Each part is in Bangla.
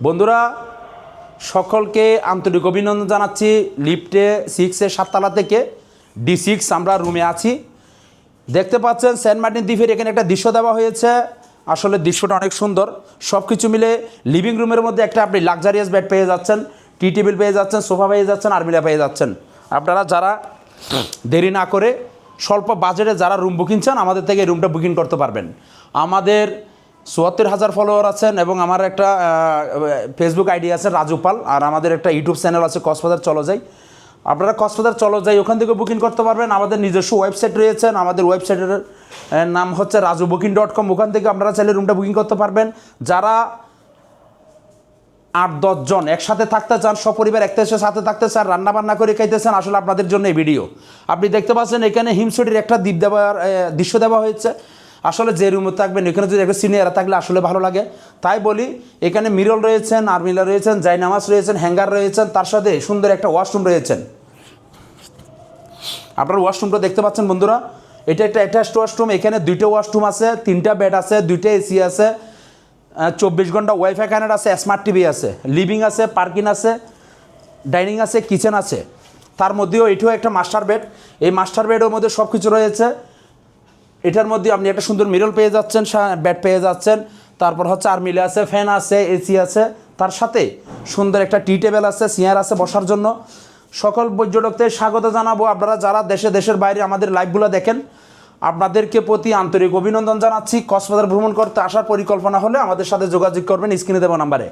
বন্ধুরা সকলকে আন্তরিক অভিনন্দন জানাচ্ছি। লিফটে 6-এর 7তলা থেকে D6 আমরা রুমে আছি। দেখতে পাচ্ছেন সেন্ট মার্টিন দ্বীপের এখানে একটা দৃশ্য দেওয়া হয়েছে। আসলে দৃশ্যটা অনেক সুন্দর। সব কিছু মিলে লিভিং রুমের মধ্যে একটা আপনি লাক্সারিয়াস বেড পেয়ে যাচ্ছেন, টি টেবিল পেয়ে যাচ্ছেন, সোফা পেয়ে যাচ্ছেন, আলমিরা পেয়ে যাচ্ছেন। আপনারা যারা দেরি না করে স্বল্প বাজেটে যারা রুম বুকিং চান আমাদের থেকে এই রুমটা বুকিং করতে পারবেন। আমাদের ৭৪,০০০ ফলোয়ার আছেন এবং আমার একটা ফেসবুক আইডি আছে রাজু পাল, আর আমাদের একটা ইউটিউব চ্যানেল আছে কক্সবাজার চলো যাই। আপনারা কক্সবাজার চলো যাই ওখান থেকে বুকিং করতে পারবেন। আমাদের নিজস্ব ওয়েবসাইট রয়েছেন, আমাদের ওয়েবসাইটের নাম হচ্ছে rajuBooking.com। ওখান থেকে আপনারা চাইলে রুমটা বুকিং করতে পারবেন। যারা ৮-১০ জন একসাথে থাকতে চান, সপরিবার একটা সাথে থাকতে চান, রান্নাবান্না করে খাইতে চান, আসলে আপনাদের জন্য এই ভিডিও। আপনি দেখতে পাচ্ছেন এখানে হিমছড়ির একটা দ্বীপ দেওয়ার দৃশ্য দেওয়া হয়েছে। আসলে যে রুমে থাকবেন এখানে যদি একটা সিনিয়র থাকলে আসলে ভালো লাগে। তাই বলি এখানে মিরর রয়েছেন, আর্মিলা রয়েছেন, জায়নামাজ রয়েছেন, হ্যাঙ্গার রয়েছেন, তার সাথে সুন্দর একটা ওয়াশরুম রয়েছেন। আপনারা ওয়াশরুমটা দেখতে পাচ্ছেন বন্ধুরা, এটা একটা অ্যাটাচড ওয়াশরুম। এখানে 2টা ওয়াশরুম আছে, 3টা বেড আছে, 2টা এসি আছে, 24 ঘন্টা ওয়াইফাই কানেক্ট আছে, স্মার্ট টিভি আছে, লিভিং আছে, পার্কিং আছে, ডাইনিং আছে, কিচেন আছে। তার মধ্যেও এটাও একটা মাস্টার বেড। এই মাস্টার বেডের মধ্যে সব কিছু রয়েছে। এটার মধ্যে আপনি একটা সুন্দর মিরর পেয়ে যাচ্ছেন, বেড পেয়ে যাচ্ছেন, তারপর হচ্ছে আর্মিলা আছে, ফ্যান আছে, এসি আছে, তার সাথে সুন্দর একটা টি টেবিল আছে, চেয়ার আছে বসার জন্য। সকল পর্যটকদের স্বাগত জানাবো। আপনারা যারা দেশের বাইরে আমাদের লাইভগুলো দেখেন আপনাদেরকে প্রতি আন্তরিক অভিনন্দন জানাচ্ছি। কক্সবাজার ভ্রমণ করতে আসার পরিকল্পনা হলে আমাদের সাথে যোগাযোগ করবেন স্ক্রিনে দেওয়া নাম্বারে।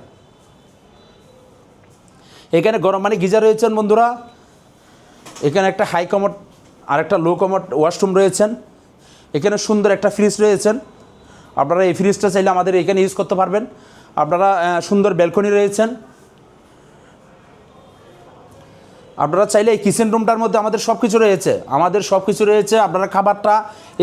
এখানে গরম পানি গিজার রয়েছেন বন্ধুরা। এখানে একটা হাই কমোড আর একটা লো কমোড ওয়াশরুম রয়েছেন। এখানে সুন্দর একটা ফ্রিজ রয়েছেন। আপনারা এই ফ্রিজটা চাইলে আমাদের এখানে ইউজ করতে পারবেন। আপনারা সুন্দর ব্যালকনি রয়েছেন। আপনারা চাইলে এই কিচেন রুমটার মধ্যে আমাদের সব কিছু রয়েছে। আপনারা খাবারটা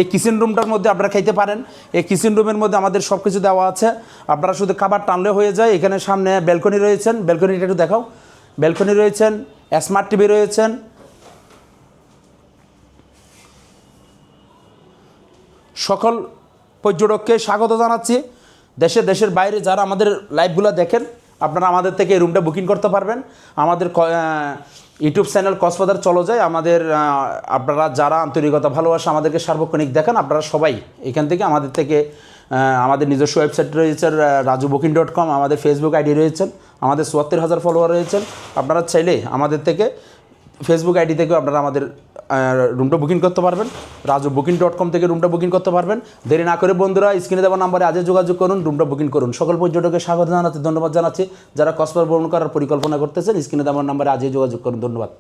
এই কিচেন রুমটার মধ্যে আপনারা খাইতে পারেন। এই কিচেন রুমের মধ্যে আমাদের সব কিছু দেওয়া আছে। আপনারা শুধু খাবার টানলে হয়ে যায়। এখানে সামনে ব্যালকনি রয়েছেন, ব্যালকনিটা একটু দেখাও। ব্যালকনি রয়েছেন, স্মার্ট টিভি রয়েছেন। সকল পর্যটককে স্বাগত জানাচ্ছি। দেশের বাইরে যারা আমাদের লাইভগুলো দেখেন আপনারা আমাদের থেকে এই রুমটা বুকিং করতে পারবেন। আমাদের ইউটিউব চ্যানেল কক্সবাজার চলো যায়। আমাদের আপনারা যারা আন্তরিকতা ভালোবাসা আমাদেরকে সার্বক্ষণিক দেখেন আপনারা সবাই এখান থেকে আমাদের থেকে আমাদের নিজস্ব ওয়েবসাইট রয়েছে rajuBooking.com, আমাদের ফেসবুক আইডি রয়েছেন, আমাদের ৭৪,০০০ ফলোয়ার রয়েছেন। আপনারা চাইলে আমাদের থেকে ফেসবুক আইডি থেকে আপনারা আমাদের রুমটা বুকিং করতে পারবেন। rajuBooking.com থেকে রুমটা বুকিং করতে পারবেন। দেরি না করে বন্ধুরা স্ক্রিনে দেওয়া নাম্বারে আজই যোগাযোগ করুন, রুমটা বুকিং করুন। সকল পর্যটকের স্বাগত জানাচ্ছি, ধন্যবাদ জানাচ্ছি। যারা কক্সবাজার ভ্রমণ করার পরিকল্পনা করতেছেন স্ক্রিনে দেওয়া নাম্বারে আজই যোগাযোগ করুন। ধন্যবাদ।